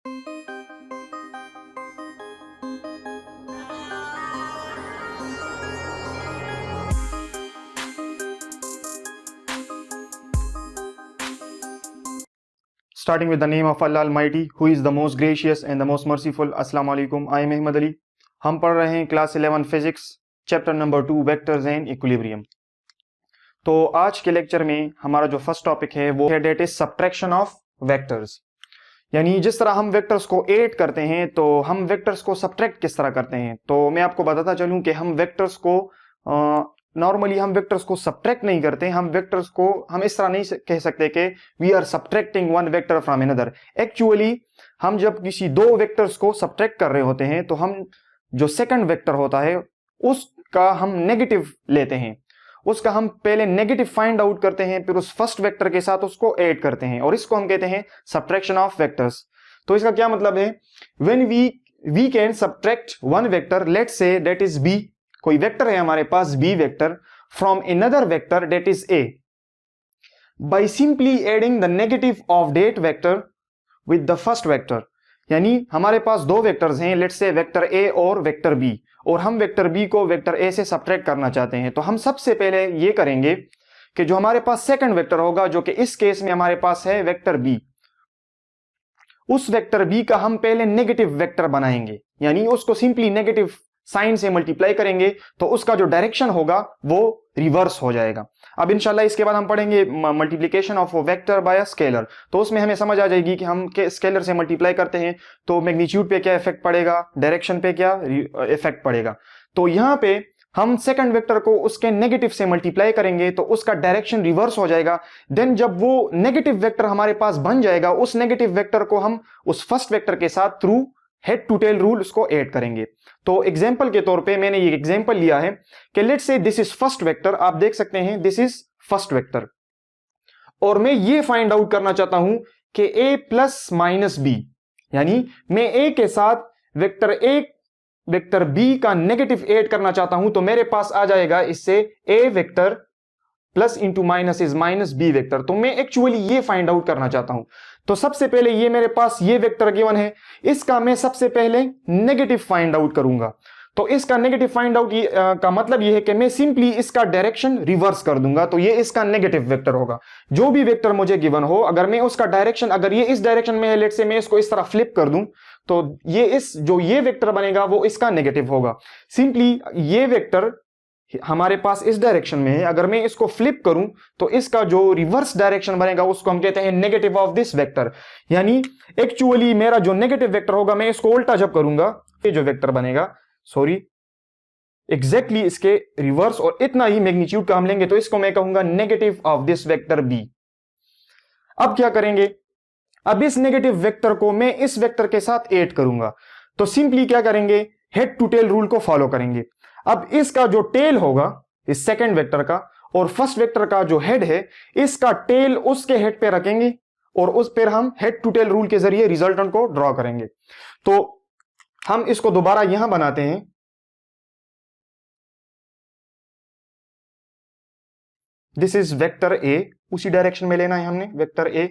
Starting with the name of Allah Almighty, who is the most gracious and the most merciful. Assalamu alaikum. I am Ahmed Ali. हम पढ़ रहे हैं class 11 physics chapter number 2 vectors and equilibrium. तो आज के lecture में हमारा जो फर्स्ट टॉपिक है वो है that is subtraction of vectors. यानी जिस तरह हम वेक्टर्स को ऐड करते हैं तो हम वेक्टर्स को सब्ट्रैक्ट किस तरह करते हैं। तो मैं आपको बताता चलूं कि हम वेक्टर्स को नॉर्मली हम वेक्टर्स को सब्ट्रैक्ट नहीं करते। हम वेक्टर्स को हम इस तरह नहीं कह सकते कि we are subtracting one vector from another. Actually हम जब किसी दो वेक्टर्स को सब्ट्रैक्ट कर रहे होते हैं तो हम जो सेकंड वेक्टर होता है उसका हम नेगेटिव लेते हैं, उसका हम पहले नेगेटिव फाइंड आउट करते हैं, फिर उस फर्स्ट वेक्टर के साथ उसको ऐड करते हैं और इसको हम कहते हैं सब्ट्रैक्शन ऑफ वेक्टर्स। तो इसका क्या मतलब है, when we can subtract one vector, let's say that is B, कोई वेक्टर है हमारे पास B vector, from another vector that is A, by simply adding the negative of that vector with the first vector. यानी हमारे पास दो vectors हैं, let's say vector A और vector B, और हम वेक्टर बी को वेक्टर ए से subtract करना चाहते हैं। तो हम सबसे पहले ये करेंगे कि जो हमारे पास सेकंड वेक्टर होगा, जो कि इस केस में हमारे पास है वेक्टर बी, उस वेक्टर बी का हम पहले नेगेटिव वेक्टर बनाएंगे, यानी उसको सिंपली नेगेटिव साइन से मल्टीप्लाई करेंगे तो उसका जो डायरेक्शन होगा वो रिवर्स हो जाएगा। अब इंशाल्लाह इसके बाद हम पढ़ेंगे multiplication of vector bye scalar. तो उसमें हमें समझ आ जाएगी कि हम स्केलर से मल्टीप्लाई करते हैं तो मैग्नीट्यूड पे क्या इफेक्ट पड़ेगा, डायरेक्शन पे क्या इफेक्ट पड़ेगा। तो यहां पे हम सेकंड वेक्टर को उसके नेगेटिव से मल्टीप्लाई करेंगे तो उसका डायरेक्शन रिवर्स हो जाएगा। देन जब वो नेगेटिव वेक्टर हमारे पास बन जाएगा, उस नेगेटिव वेक्टर को हम उस फर्स्ट वेक्टर के साथ through head to tail rule उसको ऐड करेंगे। तो एग्जांपल के तौर पे मैंने ये एग्जांपल लिया है कि let's say this is first vector, आप देख सकते हैं दिस इज फर्स्ट वेक्टर, और मैं ये फाइंड आउट करना चाहता हूं कि a प्लस माइनस बी, यानी मैं a के साथ वेक्टर b का नेगेटिव ऐड करना चाहता हूं तो मेरे पास आ जाएगा इससे a vector plus into minus is minus B vector. तो मैं एक्चुअली ये फाइंड आउट करना चाहता हूं। तो सबसे पहले ये मेरे पास ये वेक्टर गिवन है, इसका मैं सबसे पहले नेगेटिव फाइंड आउट करूंगा। तो इसका नेगेटिव फाइंड आउट का मतलब ये है कि मैं सिंपली इसका डायरेक्शन रिवर्स कर दूंगा, तो ये इसका नेगेटिव वेक्टर होगा। जो भी वेक्टर मुझे गिवन हो, अगर मैं उसका डायरेक्शन, अगर ये इस डायरेक्शन में है, लेट से मैं इसको इस तरह फ्लिप कर दूं तो ये वेक्टर बनेगा वो इसका नेगेटिव होगा। सिंपली ये वेक्टर हमारे पास इस डायरेक्शन में है, अगर मैं इसको फ्लिप करूं तो इसका जो रिवर्स डायरेक्शन बनेगा उसको हम कहते हैं नेगेटिव ऑफ दिस वेक्टर। यानी एक्चुअली मेरा जो नेगेटिव वेक्टर होगा, मैं इसको उल्टा जब करूंगा, ये जो वेक्टर बनेगा, एग्जैक्टली इसके रिवर्स, और इतना ही मैग्नीट्यूड का हम लेंगे तो इसको मैं कहूंगा negative of this vector B. अब क्या करेंगे, अब इस नेगेटिव वेक्टर को मैं इस वेक्टर के साथ ऐड करूंगा। तो सिंपली क्या करेंगे, हेड टू टेल रूल को फॉलो करेंगे। अब इसका जो टेल होगा इस सेकंड वेक्टर का, और फर्स्ट वेक्टर का जो हेड है, इसका टेल उसके हेड पे रखेंगे और उस पर हम हेड टू टेल रूल के जरिए रिजल्टेंट को ड्रॉ करेंगे। तो हम इसको दोबारा यहां बनाते हैं। दिस इज वेक्टर ए, उसी डायरेक्शन में लेना है हमने वेक्टर ए,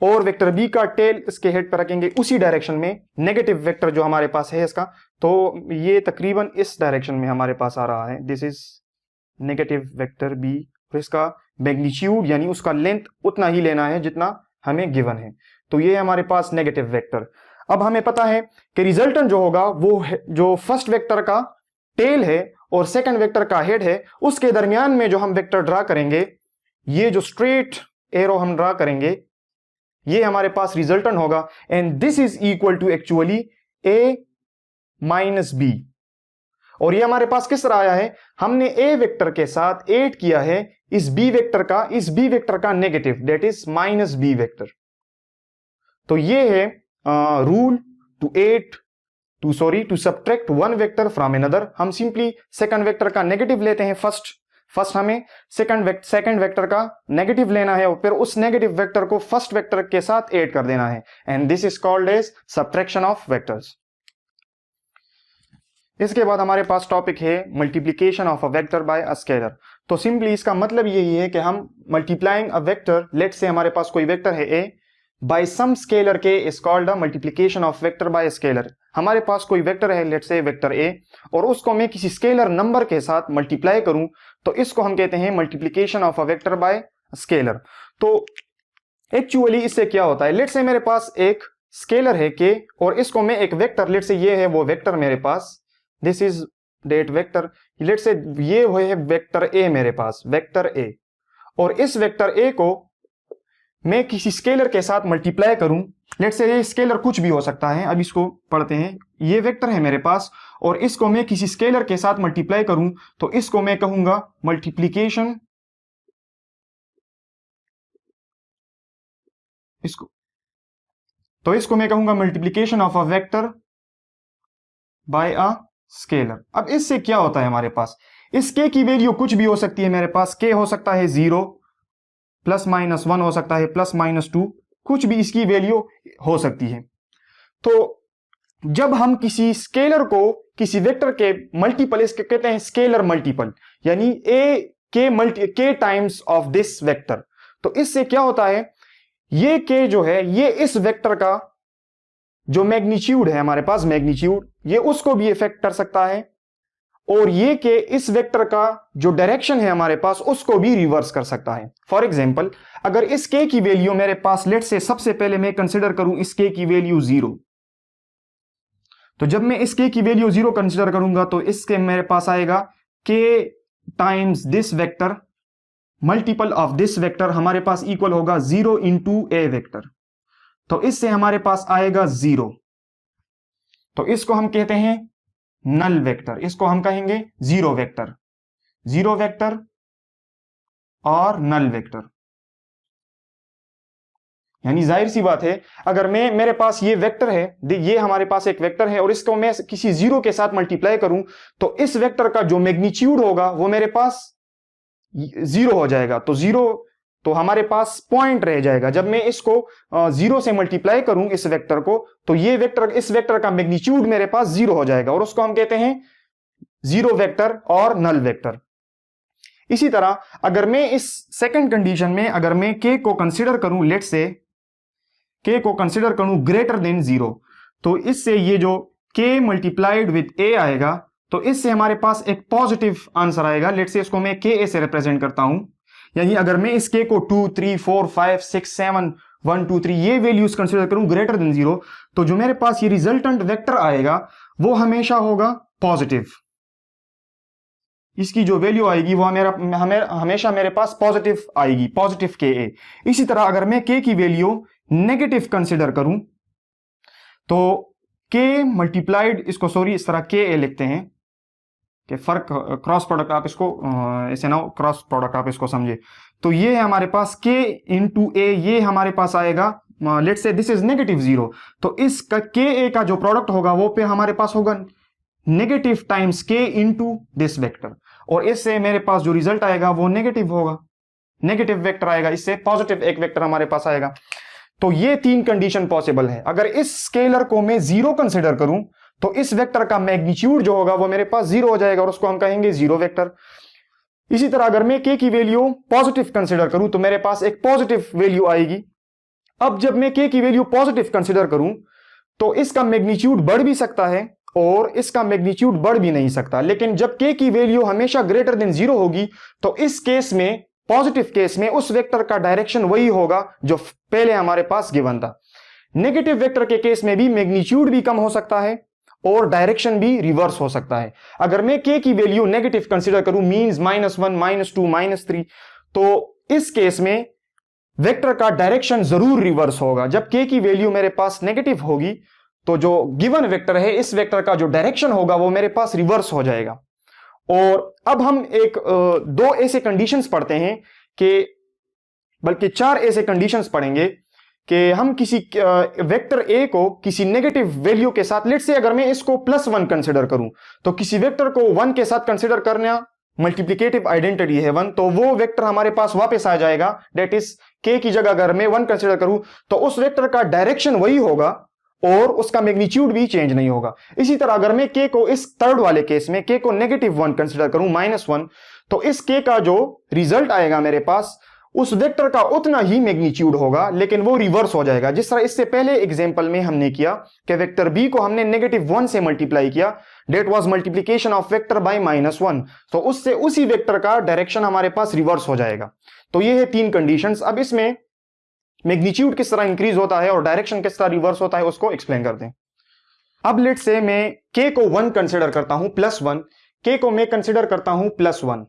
और वेक्टर बी का टेल इसके हेड पर रखेंगे उसी डायरेक्शन में। नेगेटिव वेक्टर जो हमारे पास है इसका, तो ये तकरीबन इस डायरेक्शन में हमारे पास आ रहा है। This is negative vector B, और इसका मैग्नीट्यूड यानी उसका लेंथ उतना ही लेना है जितना हमें गिवन है। तो ये हमारे पास नेगेटिव वेक्टर। अब हमें पता है कि रिजल्टेंट जो होगा वो जो फर्स्ट वेक्टर का टेल है और सेकंड वेक्टर का हेड है, उसके दरमियान में जो हम वेक्टर ड्रा करेंगे, ये जो स्ट्रेट एरो हम ड्रा करेंगे, ये हमारे पास रिजल्टेंट होगा। And this is equal to actually a minus B. और ये हमारे पास किस तरह आया है, हमने a वेक्टर के साथ ऐड किया है इस b वेक्टर का negative, that is minus B vector. तो ये है rule to subtract one vector from another. हम सिंपली सेकंड वेक्टर का नेगेटिव लेते हैं, फर्स्ट हमें सेकंड वेक्टर का नेगेटिव लेना है और फिर उस नेगेटिव वेक्टर को फर्स्ट वेक्टर के साथ ऐड कर देना है, and this is called as subtraction of vectors. इसके बाद हमारे पास टॉपिक है multiplication of a vector by a scalar. तो सिंपली इसका मतलब यही है कि हम मल्टीप्लाइंग अ वेक्टर, लेट से हमारे पास कोई वेक्टर है a, बाय सम स्केलर के is called a multiplication of vector bye scalar. हमारे पास कोई वेक्टर है, लेट्स से वेक्टर ए, और उसको मैं किसी स्केलर नंबर के साथ मल्टीप्लाई करूं तो इसको हम कहते हैं multiplication of a vector bye scalar. तो एक्चुअली इससे क्या होता है, लेट्स से मेरे पास एक स्केलर है के और इसको मैं एक वेक्टर, लेट्स से ये है वो वेक्टर मेरे पास, this is that vector, let's say ये है वेक्टर ए मेरे पास, वेक्टर ए, और इस वेक्टर ए को मैं किसी स्केलर के साथ मल्टीप्लाई करूं, लेट्स से ये स्केलर कुछ भी हो सकता है, अब इसको पढ़ते हैं। ये वेक्टर है मेरे पास और इसको मैं किसी स्केलर के साथ मल्टीप्लाई करूं तो इसको मैं कहूंगा मल्टीप्लीकेशन, इसको मैं कहूंगा multiplication of a vector by a scalar. अब इससे क्या होता है, हमारे पास इस के की वैल्यू कुछ भी हो सकती है, मेरे पास के हो सकता है 0, +-1 हो सकता है, +-2, कुछ भी इसकी वैल्यू हो सकती है। तो जब हम किसी स्केलर को किसी वेक्टर के मल्टीपल, इसके कहते हैं स्केलर मल्टीपल, यानी के टाइम्स ऑफ दिस वेक्टर, तो इससे क्या होता है, ये के जो है ये इस वेक्टर का जो मैग्नीट्यूड है हमारे पास, मैग्नीट्यूड ये उसको भी इफेक्ट कर सकता है, और ये के इस वेक्टर का जो डायरेक्शन है हमारे पास उसको भी रिवर्स कर सकता है। फॉर एग्जांपल, अगर इस के की वैल्यू मेरे पास, लेट्स से सबसे पहले मैं कंसीडर करूं इस के की वैल्यू 0, तो जब मैं इस के की वैल्यू 0 कंसीडर करूंगा तो इसके मेरे पास आएगा के times this vector, multiple of this vector हमारे पास इक्वल होगा 0 इंटू ए वेक्टर, तो इससे हमारे पास आएगा 0, तो इसको हम कहते हैं नल वेक्टर, इसको हम कहेंगे जीरो वेक्टर और नल वेक्टर। यानी जाहिर सी बात है, अगर मेरे पास ये वेक्टर है, ये हमारे पास एक वेक्टर है और इसको मैं किसी 0 के साथ मल्टीप्लाई करूं तो इस वेक्टर का जो मैग्नीट्यूड होगा वो मेरे पास 0 हो जाएगा, तो 0 तो हमारे पास पॉइंट रह जाएगा। जब मैं इसको 0 से मल्टीप्लाई करूं इस वेक्टर को, तो ये वेक्टर, इस वेक्टर का मैग्नीट्यूड मेरे पास 0 हो जाएगा और उसको हम कहते हैं जीरो वेक्टर और नल वेक्टर। इसी तरह अगर मैं इस सेकंड कंडीशन में अगर मैं के को कंसीडर करूं, लेट्स से के को कंसीडर करूं ग्रेटर देन 0, तो इससे ये जो के मल्टीप्लाइड विद ए आएगा, तो इससे हमारे पास एक पॉजिटिव आंसर आएगा। लेट्स से इसको मैं के ए से रिप्रेजेंट करता हूं, यानी अगर मैं इस के को 2, 3, 4, 5, 6, 7, 1, 2, 3 ये वैल्यूज कंसीडर करूं ग्रेटर देन 0, तो जो मेरे पास ये रिजल्टेंट वेक्टर आएगा वो हमेशा होगा पॉजिटिव, इसकी जो वैल्यू आएगी वो हमेशा मेरे पास पॉजिटिव आएगी, पॉजिटिव के ए। इसी तरह अगर मैं के की वैल्यू नेगेटिव कंसीडर करूं तो के मल्टीप्लाइड, इसको सॉरी इस तरह के ए लिखते हैं कि फर्क, क्रॉस प्रोडक्ट आप इसको ऐसे ना, क्रॉस प्रोडक्ट आप इसको समझे, तो ये है हमारे पास के इंटू ए, ये हमारे पास आएगा, लेट्स से दिस इज -0, तो इस के ए का जो प्रोडक्ट होगा वो पे हमारे पास होगा नेगेटिव टाइम्स के इंटू दिस वेक्टर, और इससे मेरे पास जो रिजल्ट आएगा वो नेगेटिव होगा, नेगेटिव वेक्टर आएगा, इससे पॉजिटिव एक वेक्टर हमारे पास आएगा। तो ये 3 कंडीशन पॉसिबल है। अगर इस स्केलर को मैं 0 कंसीडर करूं तो इस वेक्टर का मैग्नीट्यूड जो होगा वो मेरे पास 0 हो जाएगा और उसको हम कहेंगे जीरो वेक्टर। इसी तरह अगर मैं के की वैल्यू पॉजिटिव कंसीडर करूं तो मेरे पास एक पॉजिटिव वैल्यू आएगी। अब जब मैं के की वैल्यू पॉजिटिव कंसीडर करूं तो इसका मैग्नीट्यूड बढ़ भी सकता है और इसका मैग्नीट्यूड बढ़ भी नहीं सकता, लेकिन जब के की वैल्यू हमेशा ग्रेटर देन 0 होगी तो इस केस में, पॉजिटिव केस में, उस वेक्टर का डायरेक्शन वही होगा जो पहले हमारे पास गिवन था। नेगेटिव वेक्टर के केस में भी मैग्नीट्यूड भी कम हो सकता है और डायरेक्शन भी रिवर्स हो सकता है। अगर मैं के की वैल्यू नेगेटिव कंसीडर करूं, मींस -1, -2, -3, तो इस केस में वेक्टर का डायरेक्शन जरूर रिवर्स होगा। जब के की वैल्यू मेरे पास नेगेटिव होगी तो जो गिवन वेक्टर है, इस वेक्टर का जो डायरेक्शन होगा वो मेरे पास रिवर्स हो जाएगा। और अब हम एक 2 ऐसे कंडीशंस पढ़ते हैं कि, बल्कि 4 ऐसे कंडीशंस पढ़ेंगे कि हम किसी वेक्टर ए को किसी नेगेटिव वैल्यू के साथ, लेट्स से अगर मैं इसको +1 कंसीडर करूं तो किसी वेक्टर को 1 के साथ कंसीडर करना मल्टीप्लिकेटिव आइडेंटिटी है 1, तो वो वेक्टर हमारे पास वापस आ जाएगा। डेट इज के की जगह अगर मैं 1 कंसीडर करूं तो उस वेक्टर का डायरेक्शन वही होगा और उसका मैग्नीट्यूड भी चेंज नहीं होगा। इसी तरह अगर मैं के को इस थर्ड वाले केस में के को -1 कंसीडर करूं, -1, तो इस के का जो रिजल्ट आएगा मेरे पास उस वेक्टर का उतना ही मैग्नीट्यूड होगा, लेकिन वो रिवर्स हो जाएगा। जिस तरह इससे पहले एग्जांपल में हमने किया कि वेक्टर बी को हमने -1 से मल्टीप्लाई किया, that was multiplication of vector by -1, तो उससे उसी वेक्टर का डायरेक्शन हमारे पास रिवर्स हो जाएगा। तो ये है 3 कंडीशंस। अब इसमें मैग्नीट्यूड किस तरह इंक्रीज होता है और डायरेक्शन किस तरह रिवर्स होता है उसको एक्सप्लेन करते हैं। अब लेट से मैं k को 1 कंसिडर करता हूं, +1, k को मैं कंसिडर करता हूं +1,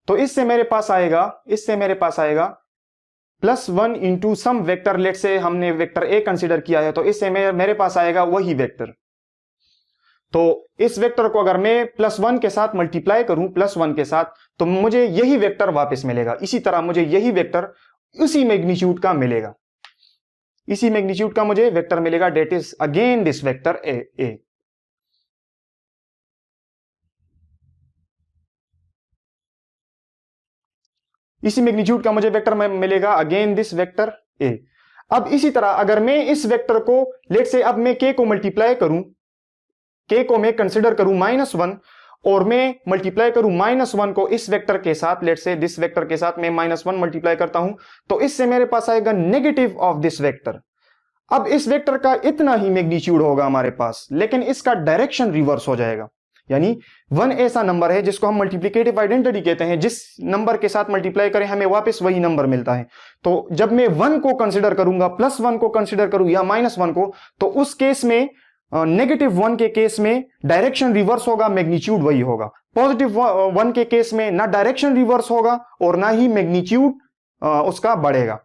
तो इससे मेरे पास आएगा +1 इंटू सम वेक्टर। लेट से हमने वेक्टर ए कंसिडर किया है, तो इससे मेरे पास आएगा वही वेक्टर। तो इस वेक्टर को अगर मैं +1 के साथ मल्टीप्लाई करूं, +1 के साथ, तो मुझे यही वेक्टर वापस मिलेगा। इसी तरह मुझे यही वेक्टर उसी मैग्नीट्यूड का मिलेगा, इसी मैग्नीट्यूड का मुझे वेक्टर मिलेगा, that is again this vector A. इसी मैग्नीट्यूड का मुझे वेक्टर मिलेगा, अगेन दिस वेक्टर ए। अब इसी तरह अगर मैं इस वेक्टर को लेट से अब मैं k को मल्टीप्लाई करूं, k को मैं कंसिडर करूं -1, और मैं मल्टीप्लाई करूं -1 को इस वेक्टर के साथ, लेट से दिस वेक्टर के साथ मैं -1 मल्टीप्लाई करता हूं, तो इससे मेरे पास आएगा नेगेटिव ऑफ दिस वेक्टर। अब इस वेक्टर का इतना ही मैग्नीट्यूड होगा हमारे पास, लेकिन इसका डायरेक्शन रिवर्स हो जाएगा। यानी 1 ऐसा नंबर है जिसको हम मल्टीप्लिकेटिव आइडेंटिटी कहते हैं, जिस नंबर के साथ मल्टीप्लाई करें हमें वापस वही नंबर मिलता है। तो जब मैं 1 को कंसिडर करूंगा, +1 को कंसिडर करूं या -1 को, तो उस केस में -1 के केस में डायरेक्शन रिवर्स होगा, मैग्नीट्यूड वही होगा। +1 के केस में ना डायरेक्शन रिवर्स होगा और ना ही मैग्नीट्यूड उसका बढ़ेगा।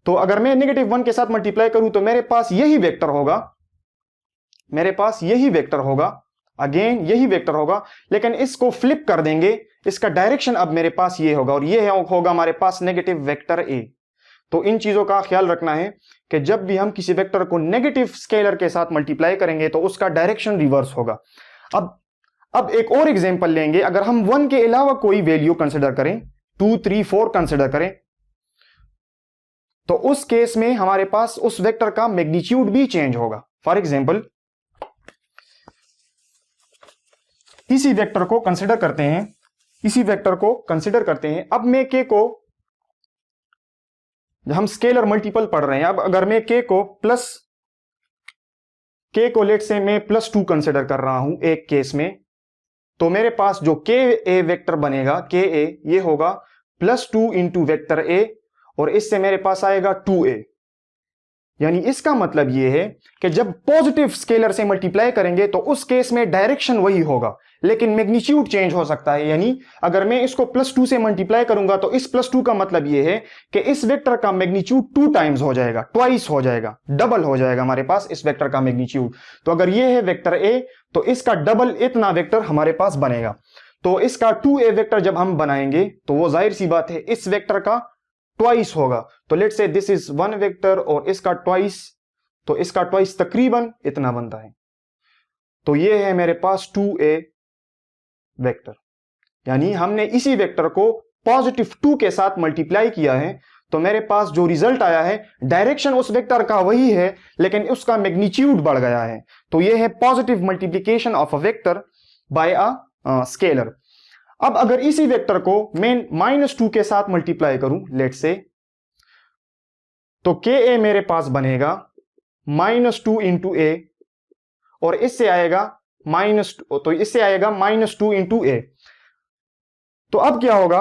तो अगर मैं -1 के साथ मल्टीप्लाई करूं तो मेरे पास यही वेक्टर होगा, अगेन यही वेक्टर होगा, लेकिन इसको फ्लिप कर देंगे, इसका डायरेक्शन अब मेरे पास ये होगा, और ये होगा हमारे पास नेगेटिव वेक्टर ए। तो इन चीजों का ख्याल रखना है कि जब भी हम किसी वेक्टर को नेगेटिव स्केलर के साथ मल्टीप्लाई करेंगे तो उसका डायरेक्शन रिवर्स होगा। अब एक और एग्जांपल लेंगे। अगर हम 1 के अलावा कोई वैल्यू कंसिडर करें, 2, 3, 4 कंसिडर करें, तो उस केस में हमारे पास उस वेक्टर का मैग्नीट्यूड भी चेंज होगा। फॉर एग्जांपल इसी वेक्टर को कंसिडर करते हैं। अब मैं k को, हम स्केलर मल्टीपल पढ़ रहे हैं, अब अगर मैं k को लेट से मैं +2 कंसिडर कर रहा हूं एक केस में, तो मेरे पास जो k a वेक्टर बनेगा, k a ये होगा +2 इंटू वेक्टर a, और इससे मेरे पास आएगा 2a। यानी इसका मतलब यह है कि जब पॉजिटिव स्केलर से मल्टीप्लाई करेंगे तो उस केस में डायरेक्शन वही होगा, लेकिन मैग्नीट्यूड चेंज हो सकता है। यानी अगर मैं इसको +2 से मल्टीप्लाई करूंगा तो इस +2 का मतलब यह है कि इस वेक्टर का मैग्नीट्यूड 2 टाइम्स हो जाएगा, ट्वाइस हो जाएगा, डबल हो जाएगा हमारे पास इस वेक्टर का मैग्नीट्यूड। तो अगर यह है वेक्टर ए, तो इसका डबल इतना वेक्टर हमारे पास बनेगा। तो इसका 2a वेक्टर जब हम बनाएंगे तो वो जाहिर सी बात है इस वेक्टर का ट्वाइस होगा। तो let's say this is 1 vector और इसका ट्वाइस, तो इसका ट्वाइस तकरीबन इतना बनता है। तो ये है मेरे पास 2a वेक्टर। यानी हमने इसी वेक्टर को +2 के साथ मल्टीप्लाई किया है, तो मेरे पास जो रिजल्ट आया है, डायरेक्शन उस वेक्टर का वही है लेकिन उसका मैग्नीट्यूड बढ़ गया है। तो यह है positive multiplication of a vector by a scalar. अब अगर इसी वेक्टर को मैं -2 के साथ मल्टीप्लाई करूं लेट से, तो ka मेरे पास बनेगा -2 इंटू a, और इससे आएगा -2 इंटू a। तो अब क्या होगा,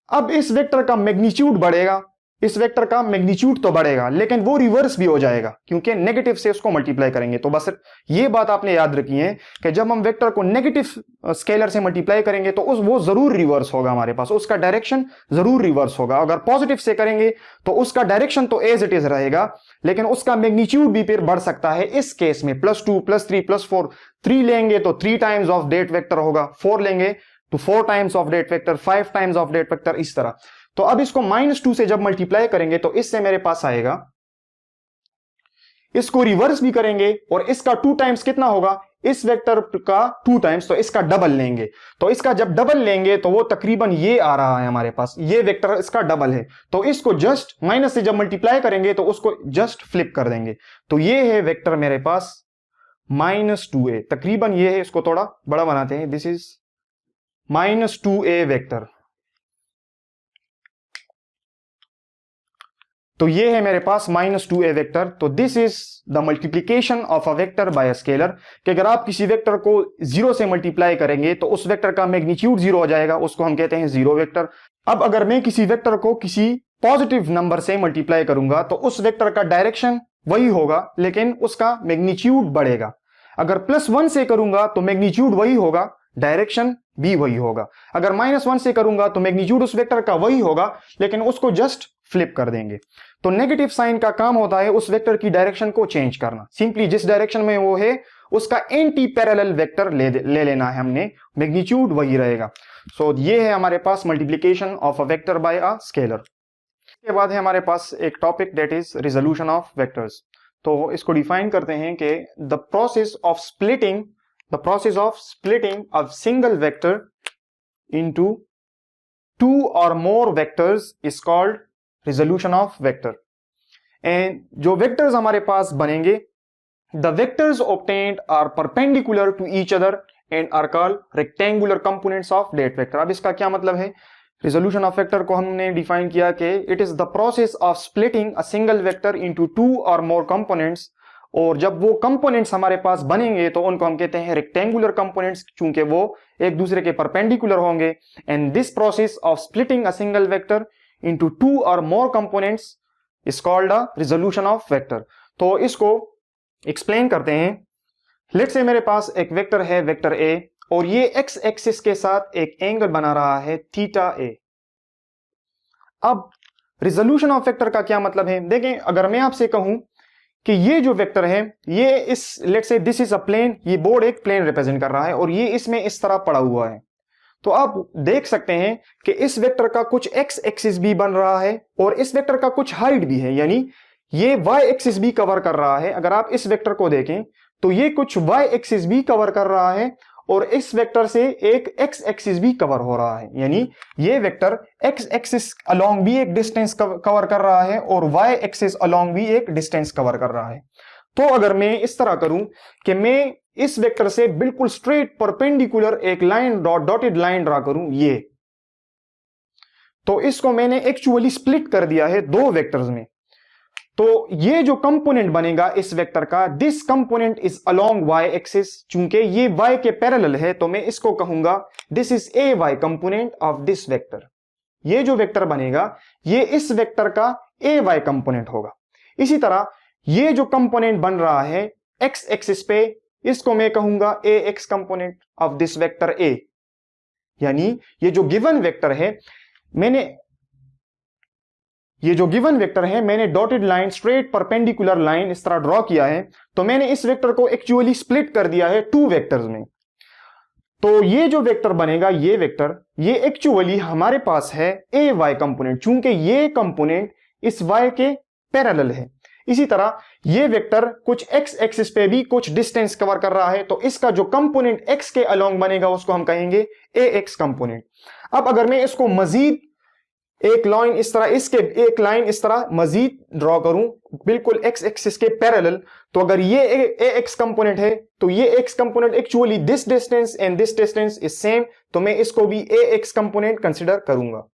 अब इस वेक्टर का मैग्नीट्यूड बढ़ेगा, इस वेक्टर का मैग्नीट्यूड तो बढ़ेगा लेकिन वो रिवर्स भी हो जाएगा क्योंकि नेगेटिव से उसको मल्टीप्लाई करेंगे। तो बस ये बात आपने याद रखी है कि जब हम वेक्टर को नेगेटिव स्केलर से मल्टीप्लाई करेंगे तो वो जरूर रिवर्स होगा हमारे पास, उसका डायरेक्शन जरूर रिवर्स होगा। अगर पॉजिटिव से करेंगे तो उसका डायरेक्शन तो एज इट इज रहेगा, लेकिन उसका मैग्नीट्यूड भी फिर बढ़ सकता है। इस केस में +2, +3, +4, 3 लेंगे तो 3 टाइम्स ऑफ डेट वेक्टर होगा, 4 लेंगे तो 4 times of that vector, 5 times of that vector, इस तरह। तो अब इसको -2 से जब मल्टीप्लाई करेंगे तो इससे मेरे पास आएगा, इसको रिवर्स भी करेंगे और इसका 2 टाइम्स कितना होगा, इस वेक्टर का 2 टाइम्स, तो इसका डबल लेंगे। तो इसका जब डबल लेंगे तो वो तकरीबन ये आ रहा है हमारे पास, ये वेक्टर इसका डबल है। तो इसको जस्ट माइनस से जब मल्टीप्लाई करेंगे तो उसको जस्ट फ्लिप कर देंगे। तो ये है वेक्टर मेरे पास -2a, तकरीबन ये है, इसको थोड़ा बड़ा बनाते हैं, दिस इज -2a वेक्टर। तो ये है मेरे पास -2a वेक्टर। तो this is the multiplication of a vector by a scalar, कि अगर आप किसी वेक्टर को 0 से मल्टीप्लाई करेंगे तो उस वेक्टर का मैग्नीट्यूड 0 हो जाएगा, उसको हम कहते हैं 0 वेक्टर। अब अगर मैं किसी वेक्टर को किसी पॉजिटिव नंबर से मल्टीप्लाई करूंगा तो उस वेक्टर का डायरेक्शन वही होगा लेकिन उसका मैग्नीट्यूड बढ़ेगा। अगर +1 से करूंगा तो मैग्नीट्यूड वही होगा, डायरेक्शन भी वही होगा। अगर -1 से करूंगा तो मैग्नीट्यूड उस वेक्टर का वही होगा लेकिन उसको जस्ट फ्लिप कर देंगे। तो नेगेटिव साइन का काम होता है उस वेक्टर की डायरेक्शन को चेंज करना। सिंपली जिस डायरेक्शन में वो है उसका एंटी पैरेलल वेक्टर ले लेना है हमने, मैग्नीट्यूड वही रहेगा। सो ये है हमारे पास multiplication of a vector by a scalar. इसके बाद है हमारे पास एक topic that is resolution of vectors. तो इसको डिफाइन करते हैं कि the process of splitting a single vector into 2 or more vectors is called resolution of vector। and जो vectors हमारे पास बनेंगे, the vectors obtained are perpendicular to each other and are called rectangular components of that vector। अब इसका क्या मतलब है? resolution of vector को हमने डिफाइन किया कि it is the process of splitting a single vector into 2 or more components, और जब वो कंपोनेंट्स हमारे पास बनेंगे तो उनको हम कहते हैं रेक्टेंगुलर कंपोनेंट्स, चूंकि वो एक दूसरे के परपेंडिकुलर होंगे। And this process of splitting a single vector into 2 और more components is called a resolution of vector. तो इसको एक्सप्लेन करते हैं। लेट्स से मेरे पास एक वेक्टर है, वेक्टर ए, और ये एक्स एक्सिस के साथ एक एंगल बना रहा है थीटा ए। अब रिजोल्यूशन ऑफ वेक्टर का क्या मतलब है? देखें, अगर मैं आपसे कहूं कि ये जो वेक्टर है, ये इस let's say this is a plane, ये बोर्ड एक प्लेन रिप्रेजेंट कर रहा है और ये इसमें इस तरह पड़ा हुआ है, तो आप देख सकते हैं कि इस वेक्टर का कुछ एक्स एक्सिस भी बन रहा है और इस वेक्टर का कुछ हाइट भी है, यानी ये वाई एक्सिस भी कवर कर रहा है। अगर आप इस वेक्टर को देखें तो ये कुछ वाई एक्सिस भी कवर कर रहा है और इस वेक्टर से एक एक्स एक्सिस भी कवर हो रहा है, यानी ये वेक्टर एक्स एक्सिस अलोंग भी एक डिस्टेंस कवर कर रहा है और वाई एक्सिस अलोंग भी एक डिस्टेंस कवर कर रहा है। तो अगर मैं इस तरह करूं कि मैं इस वेक्टर से बिल्कुल स्ट्रेट परपेंडिकुलर एक लाइन डॉटेड लाइन ड्रा करूं, ये, तो इसको मैंने एक्चुअली स्प्लिट कर दिया है दो वेक्टर्स में। तो ये जो कंपोनेंट बनेगा इस वेक्टर का, this component is along Y axis, चूंकि ये वाई के पैरेलल है तो मैं इसको कहूंगा this is A Y component of this vector. ये जो वेक्टर बनेगा ये इस वेक्टर का ए वाई कंपोनेंट होगा। इसी तरह ये जो कंपोनेंट बन रहा है एक्स एक्सिस पे, इसको मैं कहूंगा A x component of this vector A. यानी ये जो गिवन वेक्टर है, मैंने dotted line, straight perpendicular line इस तरह ड्रॉ किया है, तो मैंने इस वेक्टर को एक्चुअली स्प्लिट कर दिया है टू वेक्टर्स में। तो ये जो वेक्टर बनेगा, ये वेक्टर, ये एक्चुअली हमारे पास है ए वाई कंपोनेंट, चूंकि ये कंपोनेंट इस वाई के पैरेलल है। इसी तरह ये वेक्टर कुछ एक्स एक्सिस पे भी कुछ डिस्टेंस कवर कर रहा है, तो इसका जो कंपोनेंट एक्स के अलोंग बनेगा उसको हम कहेंगे ए एक्स कंपोनेंट। अब अगर मैं इसको मजीद एक लाइन इस तरह, इसके एक लाइन इस तरह मजीद ड्रॉ करूं बिल्कुल एक्स एक्सिस के पैरेलल, तो अगर ये ए एक्स कंपोनेंट है तो ये x component actually this distance and this distance is same, तो मैं इसको भी ए एक्स कंपोनेंट कंसीडर करूंगा।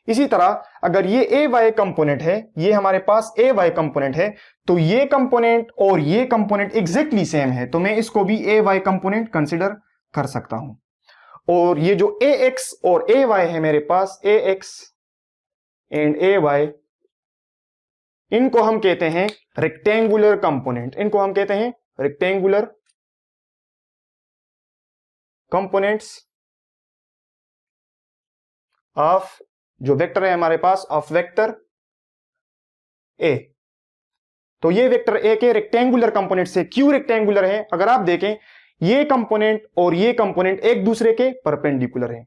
इसी तरह अगर ये ए वाई कंपोनेंट है, ये हमारे पास ए वाई कंपोनेंट है, तो ये कंपोनेंट और ये कंपोनेंट एग्जैक्टली सेम है, तो मैं इसको भी ए वाई कंपोनेंट कंसीडर कर सकता हूं। और ये जो ए एक्स और ए वाई है मेरे पास, ए एक्स एंड ए वाई, इनको हम कहते हैं रेक्टेंगुलर कंपोनेंट, इनको हम कहते हैं रेक्टेंगुलर कंपोनेंट्स ऑफ जो वेक्टर है हमारे पास ऑफ वेक्टर ए। तो ये वेक्टर ए के रेक्टेंगुलर कंपोनेंट से, क्यों रेक्टेंगुलर है? अगर आप देखें ये कंपोनेंट और ये कंपोनेंट एक दूसरे के परपेंडिकुलर है,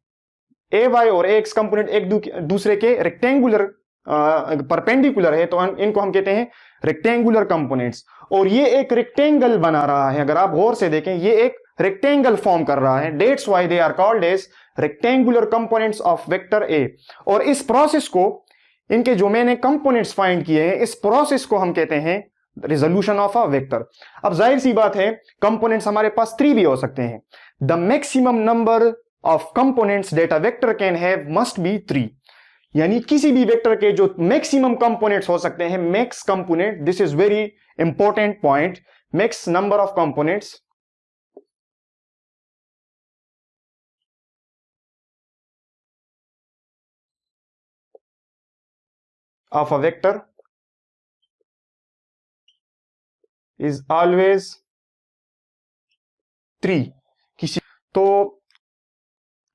ए वाई और ए एक्स कंपोनेंट एक दूसरे के रेक्टेंगुलर परपेंडिकुलर है, तो इनको हम कहते हैं रेक्टेंगुलर कंपोनेंट्स। और ये एक रेक्टेंगल बना रहा है, अगर आप गौर से देखें ये एक रेक्टेंगल फॉर्म कर रहा है, that's why they are called as rectangular components of vector A. और इस प्रोसेस को, इनके जो मैंने कंपोनेंट्स फाइंड किए हैं, इस प्रोसेस को हम कहते हैं रिजोल्यूशन ऑफ अ वेक्टर। अब जाहिर सी बात है कंपोनेंट्स हमारे पास 3 भी हो सकते हैं। The maximum number of components that a vector can have must be 3, यानी किसी भी वेक्टर के जो मैक्सिमम कंपोनेंट्स हो सकते हैं, max component, this is very important point, max number of components of a vector is always 3। किसी तो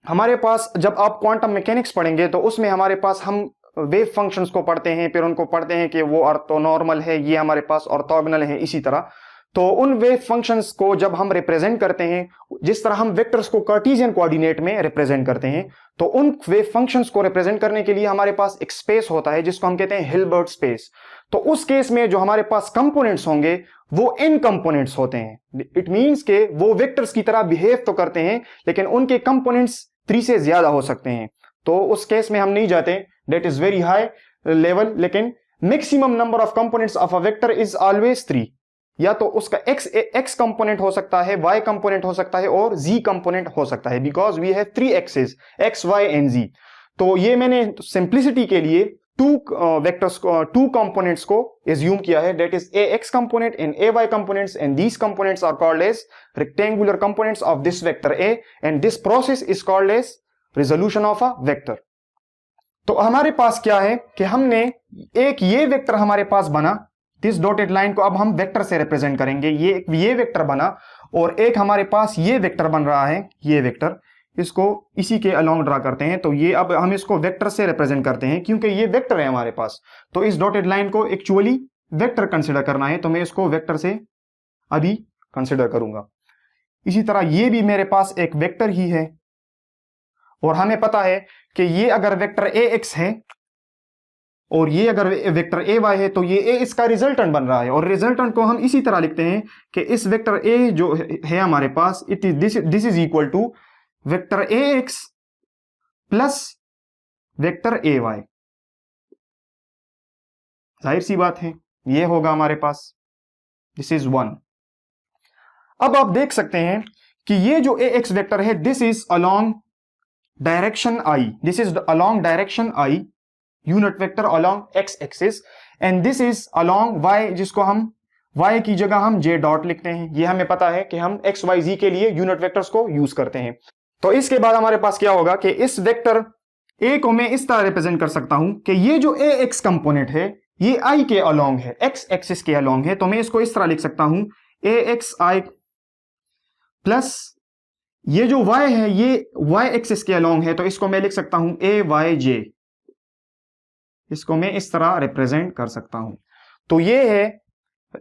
हमारे पास जब आप क्वांटम मैकेनिक्स पढ़ेंगे तो उसमें हमारे पास हम वेव फंक्शंस को पढ़ते हैं, फिर उनको पढ़ते हैं कि वो ऑर्थोनॉर्मल है, ये हमारे पास ऑर्थोगोनल है, इसी तरह। तो उन वेव फंक्शंस को जब हम रिप्रेजेंट करते हैं, जिस तरह हम वेक्टर्स को कार्टेशियन कोऑर्डिनेट में रिप्रेजेंट करते हैं, तो उन वेव फंक्शंस को रिप्रेजेंट करने के लिए हमारे पास एक स्पेस होता है जिसको हम कहते हैं हिल्बर्ट स्पेस। तो उस केस में जो हमारे पास कंपोनेंट्स होंगे वो इन कंपोनेंट्स होते हैं। इट मींस के वो वेक्टर्स की तरह बिहेव तो करते हैं लेकिन उनके कंपोनेंट्स 3 से ज्यादा हो सकते हैं। तो उस केस में हम नहीं जाते, that is very high level, लेकिन maximum number of components of a vector is always 3। या तो उसका एक्स कंपोनेंट हो सकता है, वाई कंपोनेंट हो सकता है और जी कंपोनेंट हो सकता है, because we have 3 axes, x y and z. तो ये मैंने सिंप्लिसिटी के लिए टू कंपोनेंट्स को एज्यूम किया है, that is A x component and A Y components, and these components are called as rectangular components of this vector A, and this process is called as resolution of a vector. तो हमारे पास क्या है कि हमने एक ये vector हमारे पास बना, दिस डॉटेड लाइन को अब हम वेक्टर से रिप्रेजेंट करेंगे, ये वेक्टर बना, और एक हमारे पास ये वेक्टर बन रहा है, ये वेक्टर, इसको इसी के अलोंग ड्रा करते हैं। तो ये अब हम इसको वेक्टर से रिप्रेजेंट करते हैं क्योंकि ये वेक्टर है हमारे पास। तो इस डॉटेड लाइन को एक्चुअली वेक्टर कंसिडर करना है, तो मैं इसको वेक्टर से अभी कंसिडर करूंगा। इसी तरह ये भी मेरे पास एक वेक्टर ही है, और हमें पता है कि ये अगर वेक्टर ए एक्स है और ये अगर वेक्टर ए वाई है तो ये ए इसका रिजल्टेंट बन रहा है, और रिजल्टेंट को हम इसी तरह लिखते हैं कि इस वेक्टर ए जो है हमारे पास, it is this is equal to vector A x plus vector A y. जाहिर सी बात है ये होगा हमारे पास, दिस इज 1। अब आप देख सकते हैं कि ये जो ए एक्स वेक्टर है, this is along direction I, this is along direction I, unit vector along x axis, and this is along Y, जिसको हम वाई की जगह हम जे डॉट लिखते हैं। ये हमें पता है कि हम एक्स वाई जी के लिए यूनिट वेक्टर्स को यूज करते हैं। तो इसके बाद हमारे पास क्या होगा कि इस वेक्टर ए को मैं इस तरह रिप्रेजेंट कर सकता हूं कि ये जो ए एक्स कंपोनेंट है ये आई के अलोंग है, एक्स एक्सिस के अलोंग है। तो मैं इसको इस तरह लिख सकता हूं ए एक्स आई प्लस ये जो y है ये y एक्सिस के अलोंग है, तो इसको मैं लिख सकता हूं ए वाई जे, इसको मैं इस तरह रिप्रेजेंट कर सकता हूं। तो ये है,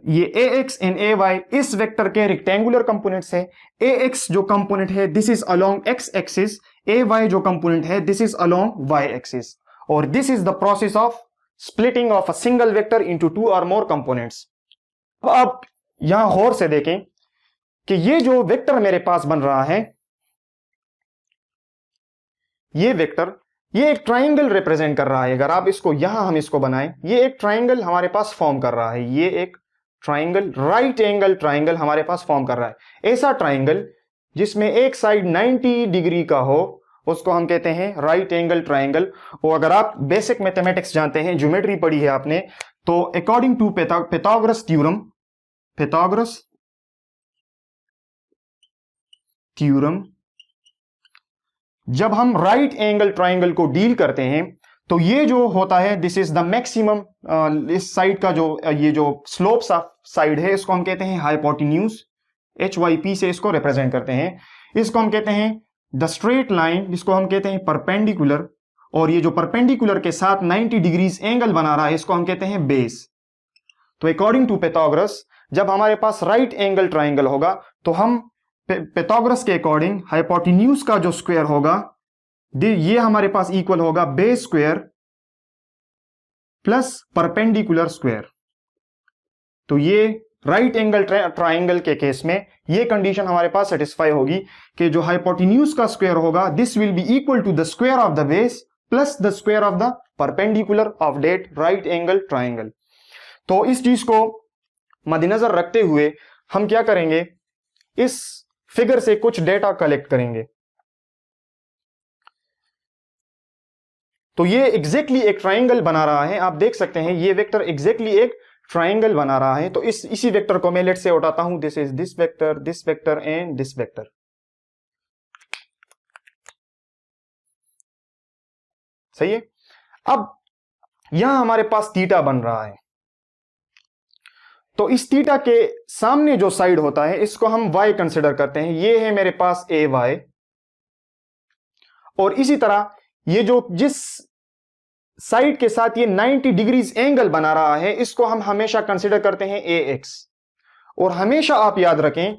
ये A x and A y इस वेक्टर के रेक्टेंगुलर कंपोनेंट्स है। ए एक्स जो कंपोनेंट है this is along x axis, A y जो कंपोनेंट है this is along Y axis, और this is the process of splitting of a single vector into 2 और more components. अब आप यहां गौर से देखें कि ये जो वेक्टर मेरे पास बन रहा है, ये वेक्टर ये एक ट्राइंगल रिप्रेजेंट कर रहा है। अगर आप इसको यहां हम इसको बनाएं, ये एक ट्राइंगल हमारे पास फॉर्म कर रहा है, ये एक ट्राइंगल, राइट एंगल ट्राइंगल हमारे पास फॉर्म कर रहा है। ऐसा ट्राइंगल जिसमें एक साइड 90 डिग्री का हो उसको हम कहते हैं राइट एंगल ट्राइंगल। और अगर आप बेसिक मैथमेटिक्स जानते हैं, ज्योमेट्री पढ़ी है आपने, तो according to Pythagoras theorem, Pythagoras theorem, जब हम राइट एंगल ट्राइंगल को डील करते हैं तो ये जो होता है दिस इज द मैक्सिमम, इस साइड का जो ये जो स्लोप साइड है इसको हम कहते हैं हाइपोटेन्यूज, HYP से इसको रिप्रेजेंट करते हैं। इसको हम कहते हैं द स्ट्रेट लाइन, जिसको हम कहते हैं परपेंडिकुलर, और ये जो परपेंडिकुलर के साथ 90 डिग्रीज एंगल बना रहा है इसको हम कहते हैं बेस। तो अकॉर्डिंग टू पिथागोरस जब हमारे पास राइट एंगल ट्राइंगल होगा तो हम पिथागोरस के अकॉर्डिंग हाइपोटेन्यूज का जो स्क्वायर होगा ये हमारे पास इक्वल होगा base square plus perpendicular square. तो ये राइट एंगल ट्राइंगल के केस में ये कंडीशन हमारे पास सेटिस्फाई होगी कि जो हाइपोटेन्यूज का स्क्वायर होगा this will be equal to the square of the base plus the square of the perpendicular of that right angle triangle. तो इस चीज को मद्देनजर रखते हुए हम क्या करेंगे, इस फिगर से कुछ डेटा कलेक्ट करेंगे। तो ये एग्जैक्टली एक ट्राइंगल बना रहा है, आप देख सकते हैं ये वेक्टर एग्जैक्टली एक ट्राइंगल बना रहा है। तो इसी वेक्टर को मैं लेट से उठाता हूं, this is this vector and this vector. सही है। अब यहां हमारे पास थीटा बन रहा है, तो इस थीटा के सामने जो साइड होता है इसको हम y कंसिडर करते हैं। ये है मेरे पास ए वाई, और इसी तरह ये जो जिस साइड के साथ ये 90 डिग्रीज एंगल बना रहा है इसको हम हमेशा कंसिडर करते हैं ए एक्स। और हमेशा आप याद रखें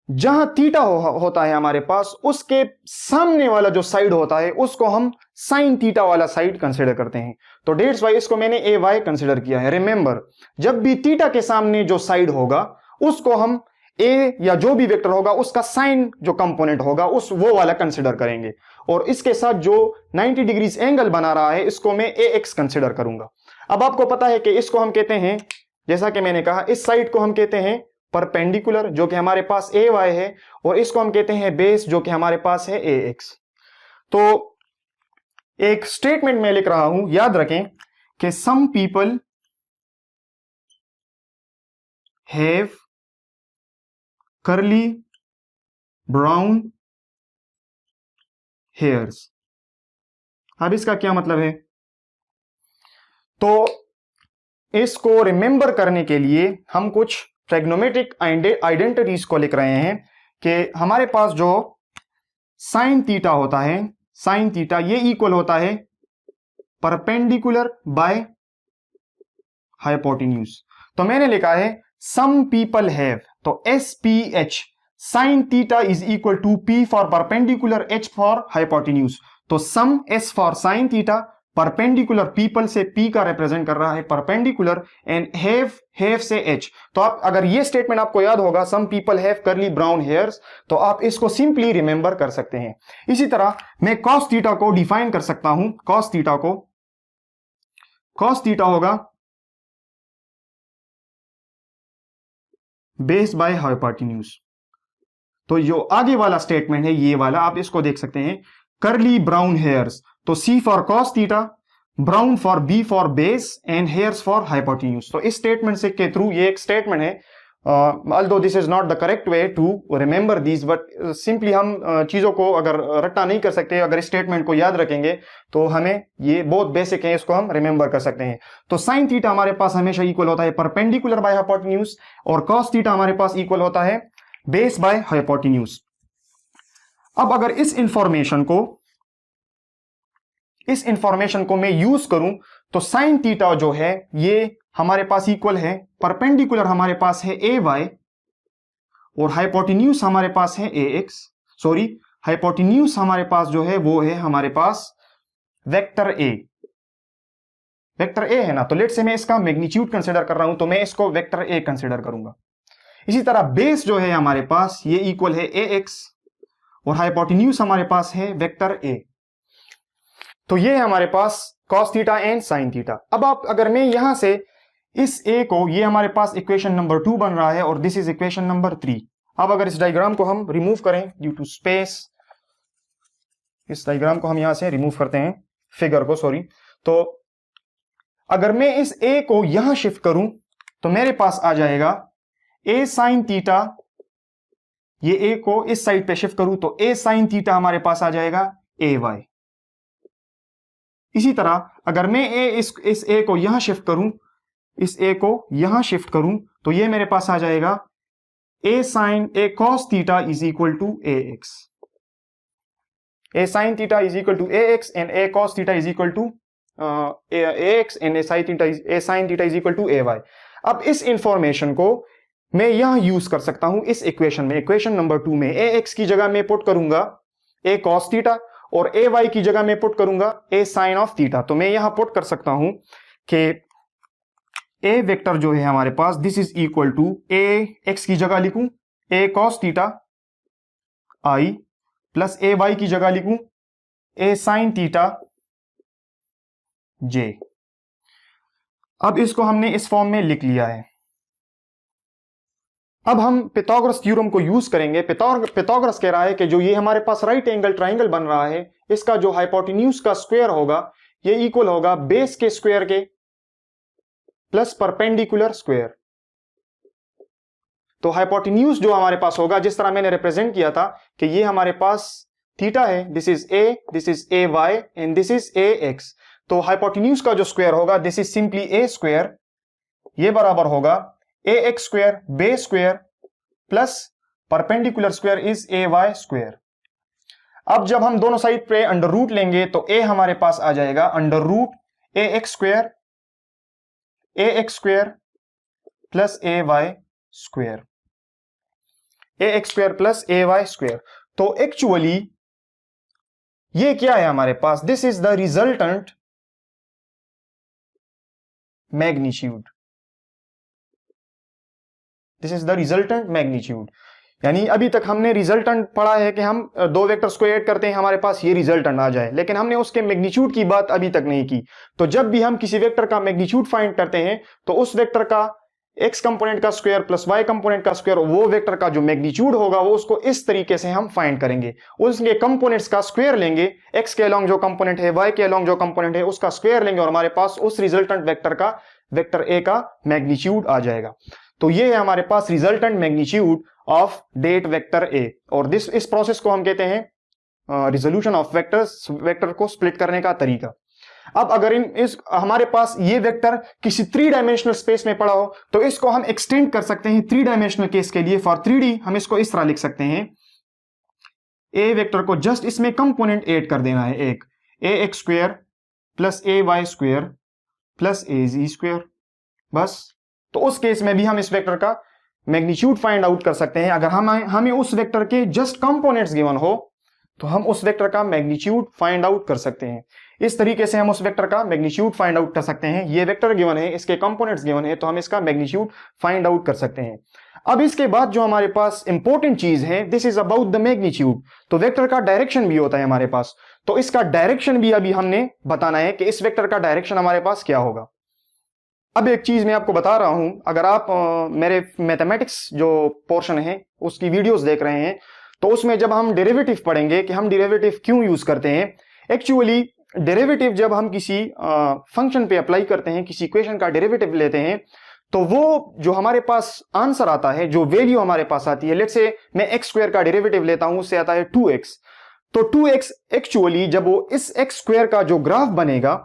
जहां थीटा होता है हमारे पास, उसके सामने वाला जो साइड होता है उसको हम साइन थीटा वाला साइड कंसिडर करते हैं। तो डेट्स वाई इसको मैंने ए वाई कंसिडर किया है। रिमेंबर, जब भी थीटा के सामने जो साइड होगा उसको हम ए या जो भी वेक्टर होगा उसका साइन जो कंपोनेंट होगा उस वो वाला कंसिडर करेंगे। और इसके साथ जो 90 डिग्रीज एंगल बना रहा है इसको मैं ए एक्स कंसिडर करूंगा। अब आपको पता है कि इसको हम कहते हैं, जैसा कि मैंने कहा, इस साइड को हम कहते हैं परपेंडिकुलर जो कि हमारे पास ए वाई है, और इसको हम कहते हैं बेस जो कि हमारे पास है ए एक्स। तो एक स्टेटमेंट में लिख रहा हूं, याद रखें कि some people have curly brown hairs. अब इसका क्या मतलब है? तो इसको रिमेंबर करने के लिए हम कुछ ट्रिग्नोमेट्रिक आइडेंटिटीज को लिख रहे हैं कि हमारे पास जो साइन थीटा होता है, साइन थीटा ये इक्वल होता है परपेंडिकुलर बाय हाइपोटेन्यूज। तो मैंने लिखा है सम पीपल हैव, तो SPH sine theta is equal to P for perpendicular, H for hypotenuse. तो some S for sine theta, perpendicular people से P का रिप्रेजेंट कर रहा है परपेंडिकुलर, एंड हैव से H। तो आप अगर ये स्टेटमेंट आपको याद होगा, some people have curly brown hairs, तो आप इसको सिंपली रिमेंबर कर सकते हैं। इसी तरह मैं cos थीटा को डिफाइन कर सकता हूं। cos थीटा होगा बेस बाय हाइपोटेन्यूज। तो जो आगे वाला स्टेटमेंट है ये वाला, आप इसको देख सकते हैं, कर्ली ब्राउन हेयर्स, तो C for cos theta, brown for B for base, and hairs for hypotenuse. तो इस स्टेटमेंट से के थ्रू, ये एक स्टेटमेंट है, although this is not the correct way to remember this, but simply हम चीजों को अगर रट्टा नहीं कर सकते, अगर स्टेटमेंट को याद रखेंगे तो हमें ये बहुत बेसिक है, इसको हम रिमेंबर कर सकते हैं। तो साइन थीटा हमारे पास हमेशा इक्वल होता है परपेंडिकुलर बाय हाइपोटेन्यूज, और cos थीटा हमारे पास इक्वल होता है बेस बाय हाइपोटेन्यूज। अब अगर इस इंफॉर्मेशन को मैं यूज करूं तो साइन थीटा जो है ये हमारे पास इक्वल है, परपेंडिकुलर हमारे पास है ए वाई, और हाइपोटेन्यूज हमारे पास है ए एक्स। सॉरी, हाइपोटेन्यूज हमारे पास जो है वो है हमारे पास वेक्टर ए। वेक्टर ए है ना, तो लेट से मैं इसका मैग्नीट्यूड कंसिडर कर रहा हूं, तो मैं इसको वेक्टर ए कंसिडर करूंगा। इसी तरह बेस जो है हमारे पास ये इक्वल है ए एक्स, और हाइपोटेन्यूज हमारे पास है वेक्टर ए। तो ये है हमारे पास cos theta and sine theta. अब आप अगर मैं यहां से इस ए को, ये हमारे पास इक्वेशन नंबर 2 बन रहा है और दिस इज इक्वेशन नंबर 3। अब अगर इस डायग्राम को हम रिमूव करें ड्यू टू स्पेस, इस डायग्राम को हम यहां से रिमूव करते हैं, फिगर को, सॉरी। तो अगर मैं इस ए को यहां शिफ्ट करूं तो मेरे पास आ जाएगा ए साइन थीटा, ये ए को इस साइड पे शिफ्ट करूं तो ए साइन थीटा हमारे पास आ जाएगा ए वाई। इसी तरह अगर मैं इस ए को यहां शिफ्ट करूं, इस ए को यहां शिफ्ट करूं तो ये मेरे पास आ जाएगा A cos theta is equal to A x. A sine theta is equal to A x and A cos theta is equal to A x and A sine theta is equal to A y. अब इस information को मैं यहां use कर सकता हूं इस equation में, इक्वेशन नंबर 2 में। ए एक्स की जगह मैं पुट करूंगा ए कॉस थीटा, और ए वाई की जगह मैं पुट करूंगा ए साइन ऑफ थीटा। तो मैं यहां पुट कर सकता हूं कि ए वेक्टर जो है हमारे पास, this is equal to A x की जगह लिखूं A cos theta I, plus A y की जगह लिखूं ए साइन थीटा जे। अब इसको हमने इस फॉर्म में लिख लिया है। अब हम पिथागोरस थ्योरम को यूज करेंगे। पिथागोरस कह रहा है कि जो ये हमारे पास राइट एंगल ट्राइंगल बन रहा है, इसका जो हाइपोटेन्यूज का स्क्वायर होगा ये इक्वल होगा बेस के स्क्वायर के प्लस परपेंडिकुलर स्क्वायर। तो हाइपोटेन्यूज जो हमारे पास होगा, जिस तरह मैंने रिप्रेजेंट किया था कि ये हमारे पास थीटा है, this is A, this is A y and this is A x. तो हाइपोटेन्यूज का जो स्क्वायर होगा, this is simply A square, ये बराबर होगा A x square base square plus perpendicular square is A y square. अब जब हम दोनों साइड पे अंडर रूट लेंगे तो ए हमारे पास आ जाएगा under root A x square plus A y square, A x square plus A y square. तो एक्चुअली ये क्या है हमारे पास, this is the resultant magnitude, this is the resultant magnitude. यानी अभी तक हमने रिजल्टेंट पढ़ा है कि हम दो वेक्टर्स को ऐड करते हैं हमारे पास ये रिजल्टेंट आ जाए, लेकिन हमने उसके मैग्नीट्यूड की बात अभी तक नहीं की। तो जब भी हम किसी वेक्टर का मैग्नीट्यूड फाइंड करते हैं तो उस वेक्टर का एक्स कंपोनेंट का स्क्वायर प्लस वाई कंपोनेंट का स्क्वायर, वो वेक्टर का जो मैग्नीट्यूड होगा वो उसको इस तरीके से हम फाइंड करेंगे। उसके कंपोनेंट्स का स्क्वायर लेंगे, एक्स के अलोंग जो कंपोनेंट है, वाई के अलोंग जो कंपोनेंट है उसका स्क्वायर लेंगे और हमारे पास उस रिजल्टेंट वेक्टर का, वेक्टर ए का मैग्नीट्यूड आ जाएगा। तो ये है हमारे पास resultant magnitude of that vector A. और इस प्रोसेस को हम कहते हैं रिजोल्यूशन ऑफ वेक्टर्स, वेक्टर को स्प्लिट करने का तरीका। अब अगर हमारे पास ये वेक्टर किसी 3 डायमेंशनल स्पेस में पड़ा हो तो इसको हम एक्सटेंड कर सकते हैं 3 डायमेंशनल केस के लिए। फॉर 3D हम इसको इस तरह लिख सकते हैं, ए वेक्टर को जस्ट इसमें कंपोनेंट ऐड कर देना है, एक ए x square plus A y square plus A ji square, बस। तो उस केस में भी हम इस वेक्टर का मैग्नीट्यूड फाइंड आउट कर सकते हैं। अगर हमें उस वेक्टर के जस्ट कंपोनेंट्स गिवन हो तो हम उस वेक्टर का मैग्नीट्यूड फाइंड आउट कर सकते हैं। इस तरीके से हम उस वेक्टर का मैग्नीट्यूड फाइंड आउट कर सकते हैं। ये वेक्टर गिवन है, इसके कंपोनेंट्स गिवन है, तो हम इसका मैग्नीट्यूड फाइंड आउट कर सकते हैं। अब इसके बाद जो हमारे पास इंपॉर्टेंट चीज है, this is about the magnitude. तो वेक्टर का डायरेक्शन भी होता है हमारे पास, तो इसका डायरेक्शन भी अभी हमने बताना है कि इस वेक्टर का डायरेक्शन हमारे पास क्या होगा। अब एक चीज मैं आपको बता रहा हूं, अगर आप मेरे मैथमेटिक्स जो पोर्शन है उसकी वीडियोस देख रहे हैं तो उसमें जब हम डेरिवेटिव पढ़ेंगे कि हम डेरिवेटिव क्यों यूज करते हैं, एक्चुअली डेरिवेटिव जब हम किसी फंक्शन पे अप्लाई करते हैं, किसी इक्वेशन का डेरिवेटिव लेते हैं, तो वो जो हमारे पास आंसर आता है, जो वैल्यू हमारे पास आती है, लेट्स से मैं एक्स स्क्वायर का डेरिवेटिव लेता हूं, उससे आता है 2x। तो 2x एक्चुअली जब वो इस एक्स स्क्वायर का जो ग्राफ बनेगा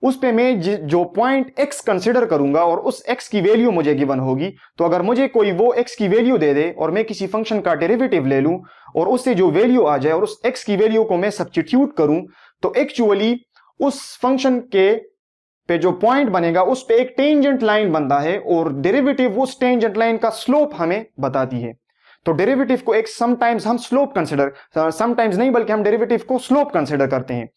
उस पे मैं जो पॉइंट x कंसिडर करूंगा और उस x की वैल्यू मुझे गिवन होगी, तो अगर मुझे कोई वो x की वैल्यू दे दे और मैं किसी फंक्शन का डेरिवेटिव ले लूं और उससे जो वैल्यू आ जाए और उस x की वैल्यू को मैं सब्स्टिट्यूट करूं, तो एक्चुअली उस फंक्शन के पे जो पॉइंट बनेगा उस पे एक टेंजेंट लाइन बनता है और डेरिवेटिव उस टेंजेंट लाइन का स्लोप हमें बताती है। तो डेरिवेटिव को एक समटाइम्स हम स्लोप कंसिडर, समटाइम्स नहीं बल्कि हम डेरिवेटिव को स्लोप कंसिडर करते हैं।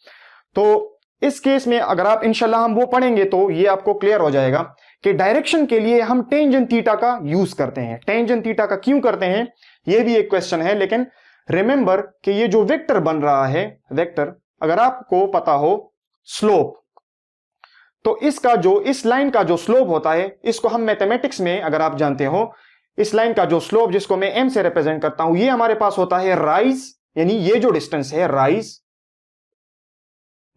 तो इस केस में अगर आप इंशाल्लाह हम वो पढ़ेंगे तो ये आपको क्लियर हो जाएगा कि डायरेक्शन के लिए हम टेंजेंट थीटा का यूज करते हैं। टेंजेंट थीटा का क्यों करते हैं ये भी एक क्वेश्चन है, लेकिन रिमेंबर कि ये जो वेक्टर बन रहा है, वेक्टर अगर आपको पता हो स्लोप, तो इसका जो इस लाइन का जो स्लोप होता है, इसको हम मैथमेटिक्स में अगर आप जानते हो, इस लाइन का जो स्लोप जिसको मैं m से रिप्रेजेंट करता हूं, ये हमारे पास होता है राइज, यानी ये जो डिस्टेंस है राइज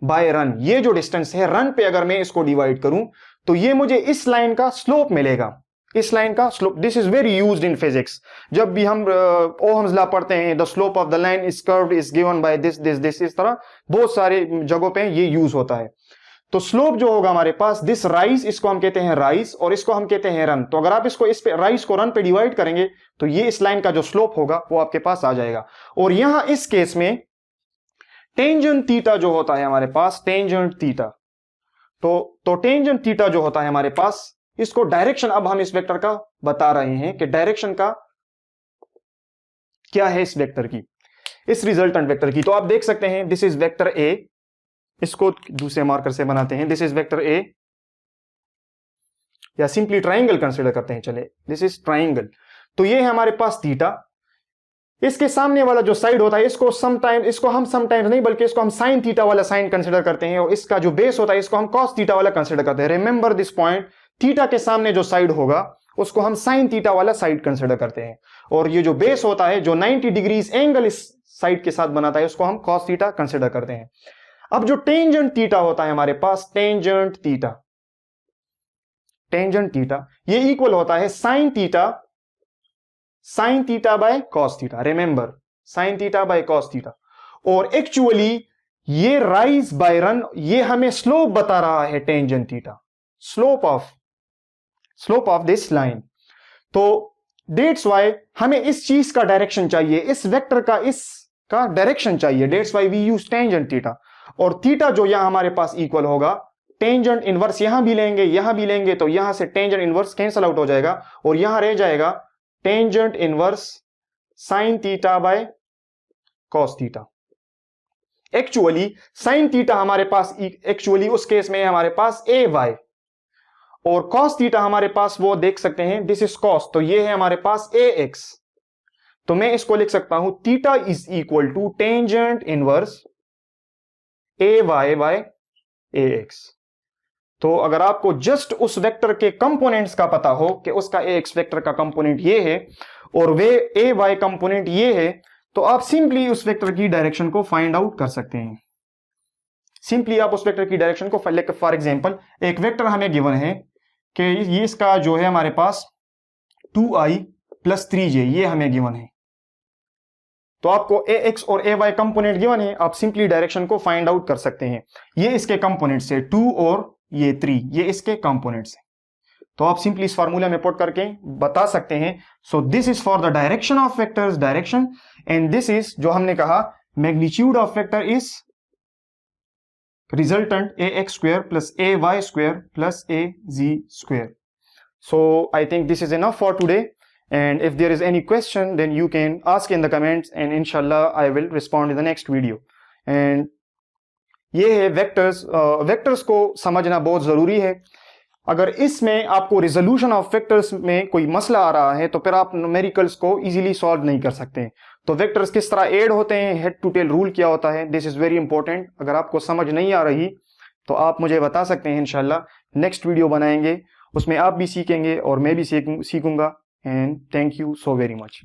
बाय रन, ये जो डिस्टेंस है रन पे अगर मैं इसको डिवाइड करूं तो ये मुझे इस लाइन का स्लोप मिलेगा, इस लाइन का slope. This is very used in physics. जब भी हम ओहम्स लॉ पढ़ते हैं, the slope of the line is curved is given by this this this, इस तरह बहुत सारे जगहों पे ये यूज होता है। तो स्लोप जो होगा हमारे पास, दिस राइज, इसको हम कहते हैं राइज और इसको हम कहते हैं रन। तो अगर आप इसको इस पे राइज को रन पे डिवाइड करेंगे तो ये इस लाइन का जो स्लोप होगा वो आपके पास आ जाएगा। और यहां इस केस में टेंजेंट थीटा जो होता है हमारे पास, टेंजेंट थीटा, तो टेंजेंट थीटा जो होता है हमारे पास, इसको डायरेक्शन अब हम इस वेक्टर का बता रहे हैं कि डायरेक्शन का क्या है इस वेक्टर की, इस रिजल्टेंट वेक्टर की। तो आप देख सकते हैं दिस इज वेक्टर ए, इसको दूसरे मार्कर से बनाते हैं, दिस इज वेक्टर ए, या सिंपली ट्राइंगल कंसीडर करते हैं, चले दिस इज ट्राइंगल। तो ये है हमारे पास थीटा, इसके सामने वाला जो साइड होता है इसको हम समटाइम्स नहीं बल्कि इसको हम साइन थीटा वाला साइन कंसीडर करते हैं, और इसका जो बेस होता है इसको हम कॉस थीटा वाला कंसीडर करते हैं। रिमेंबर दिस पॉइंट, थीटा के सामने जो साइड होगा उसको हम साइन थीटा वाला साइड कंसीडर करते हैं, और ये जो बेस होता है जो 90 डिग्रीज एंगल इस साइड के साथ बनाता है उसको हम कॉस थीटा कंसीडर करते हैं। अब जो टेंजेंट थीटा होता है हमारे पास, टेंजेंट थीटा ये इक्वल होता है sine theta by cos theta. Remember, sine theta by cos theta. और एक्चुअली ये राइज बाय रन, ये हमें स्लोप बता रहा है tangent theta, slope of this line. तो डेट्स वाई हमें इस चीज का डायरेक्शन चाहिए, इस वेक्टर का इसका डायरेक्शन चाहिए। That's why we use tangent theta. और थीटा जो यहां हमारे पास इक्वल होगा टेंजेंट इनवर्स, यहां भी लेंगे तो यहां से टेंजेंट इनवर्स कैंसल आउट हो जाएगा और यहां रह जाएगा tangent inverse sine theta by cos theta. Actually sine theta हमारे पास, एक्चुअली उस केस में हमारे पास ए वाई, और कॉस थीटा हमारे पास वो देख सकते हैं, दिस इज कॉस, तो ये है हमारे पास ए एक्स। तो मैं इसको लिख सकता हूं theta is equal to tangent inverse A Y by A x. तो अगर आपको जस्ट उस वेक्टर के कंपोनेंट्स का पता हो कि उसका ए एक्स वेक्टर का कंपोनेंट ये है और वे ए वाई कंपोनेंट ये है, तो आप सिंपली उस वेक्टर की डायरेक्शन को फाइंड आउट कर सकते हैं। सिंपली आप उस वेक्टर की डायरेक्शन को, फॉर एग्जांपल एक वेक्टर हमें गिवन है कि ये इसका जो है हमारे पास 2i + 3j, ये हमें गिवन है। तो आपको ए एक्स और ए वाई कंपोनेंट गिवन है, आप सिंपली डायरेक्शन को फाइंड आउट कर सकते हैं। ये इसके कंपोनेंट्स है 2 और ये 3, ये इसके कंपोनेंट्स है। तो आप सिंपली इस फार्मूला में पुट करके बता सकते हैं। So this is for the direction of vectors, direction, and this is जो हमने कहा magnitude of vector is resultant ax square plus ay square plus az square. So I think this is enough for today, and if there is any question then you can ask in the comments and inshallah I will respond in the next video. And ये है vectors, vectors को समझना बहुत ज़रूरी है। अगर इसमें आपको रिजोल्यूशन ऑफ वेक्टर्स में कोई मसला आ रहा है तो फिर आप न्यूमेरिकल्स को इजीली सॉल्व नहीं कर सकते। तो वेक्टर्स किस तरह ऐड होते हैं, हेड टू टेल रूल क्या होता है, दिस इज वेरी इंपॉर्टेंट। अगर आपको समझ नहीं आ रही तो आप मुझे बता सकते हैं, इंशाल्लाह नेक्स्ट वीडियो बनाएंगे, उसमें आप भी सीखेंगे और मैं भी सीखूंगा। And thank you so very much.